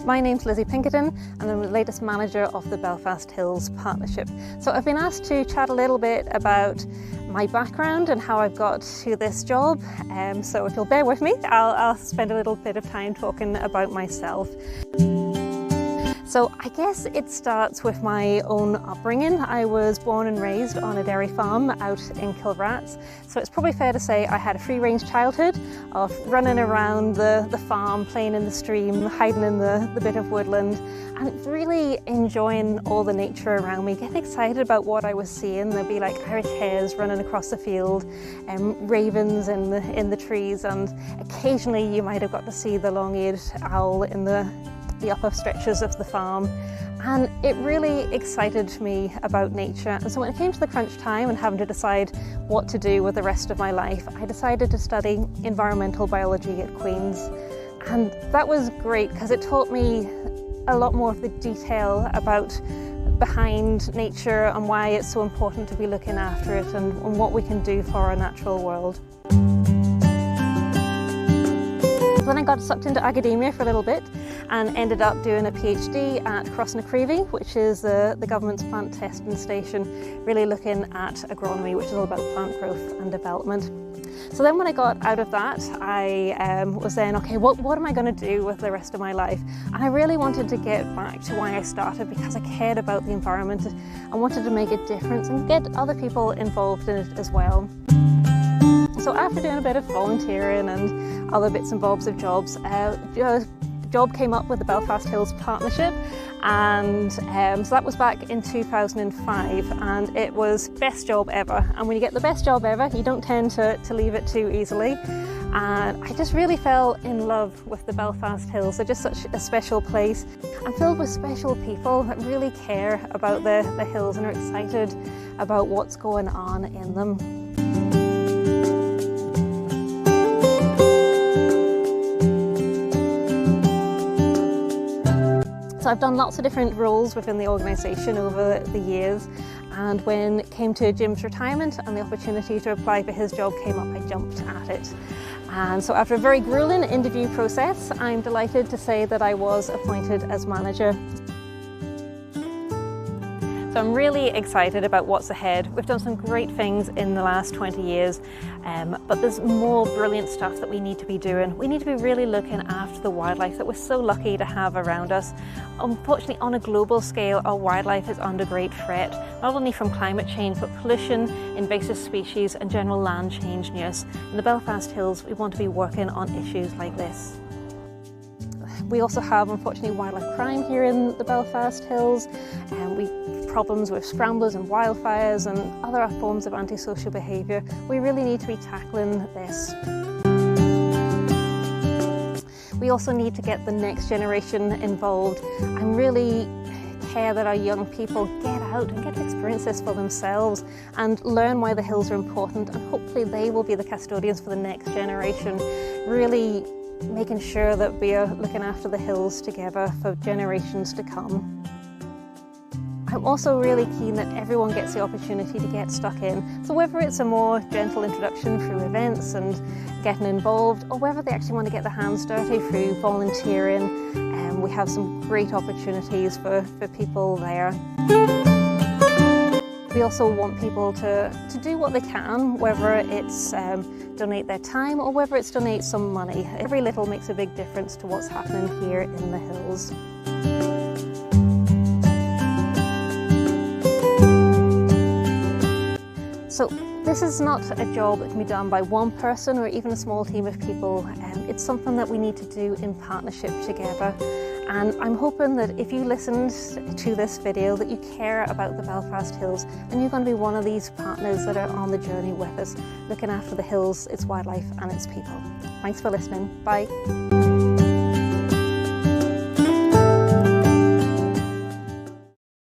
My name's Lizzy Pinkerton and I'm the latest manager of the Belfast Hills Partnership. So I've been asked to chat a little bit about my background and how I've got to this job. So if you'll bear with me, I'll spend a little bit of time talking about myself. So I guess it starts with my own upbringing. I was born and raised on a dairy farm out in Kilrats. So it's probably fair to say I had a free-range childhood of running around the farm, playing in the stream, hiding in the bit of woodland, and really enjoying all the nature around me, getting excited about what I was seeing. There'd be like Irish hares running across the field, ravens in the trees, and occasionally you might have got to see the long-eared owl in the upper stretches of the farm, and it really excited me about nature. And so when it came to the crunch time and having to decide what to do with the rest of my life, I decided to study environmental biology at Queen's, and that was great because it taught me a lot more of the detail about behind nature and why it's so important to be looking after it and what we can do for our natural world. Then I got sucked into academia for a little bit and ended up doing a PhD at Crossnacrivy, which is the government's plant testing station, really looking at agronomy, which is all about plant growth and development. So then when I got out of that, I was saying, okay, what am I going to do with the rest of my life? And I really wanted to get back to why I started, because I cared about the environment and wanted to make a difference and get other people involved in it as well. So after doing a bit of volunteering and other bits and bobs of jobs, a job came up with the Belfast Hills Partnership, and so that was back in 2005, and it was best job ever. And when you get the best job ever, you don't tend to leave it too easily. And I just really fell in love with the Belfast Hills. They're just such a special place and filled with special people that really care about the hills and are excited about what's going on in them. So I've done lots of different roles within the organisation over the years, and when it came to Jim's retirement and the opportunity to apply for his job came up, I jumped at it. And so after a very gruelling interview process, I'm delighted to say that I was appointed as manager. So I'm really excited about what's ahead. We've done some great things in the last 20 years, but there's more brilliant stuff that we need to be doing. We need to be really looking after the wildlife that we're so lucky to have around us. Unfortunately, on a global scale, our wildlife is under great threat, not only from climate change, but pollution, invasive species, and general land change news. In the Belfast Hills, we want to be working on issues like this. We also have, unfortunately, wildlife crime here in the Belfast Hills, and we problems with scramblers and wildfires and other forms of antisocial behaviour. We really need to be tackling this. We also need to get the next generation involved and really care that our young people get out and get to experience this for themselves and learn why the hills are important, and hopefully they will be the custodians for the next generation, really making sure that we are looking after the hills together for generations to come. I'm also really keen that everyone gets the opportunity to get stuck in. So whether it's a more gentle introduction through events and getting involved, or whether they actually want to get their hands dirty through volunteering, we have some great opportunities for people there. We also want people to do what they can, whether it's donate their time or whether it's donate some money. Every little makes a big difference to what's happening here in the hills. So this is not a job that can be done by one person or even a small team of people. It's something that we need to do in partnership together. And I'm hoping that if you listened to this video, that you care about the Belfast Hills and you're going to be one of these partners that are on the journey with us, looking after the hills, its wildlife and its people. Thanks for listening. Bye.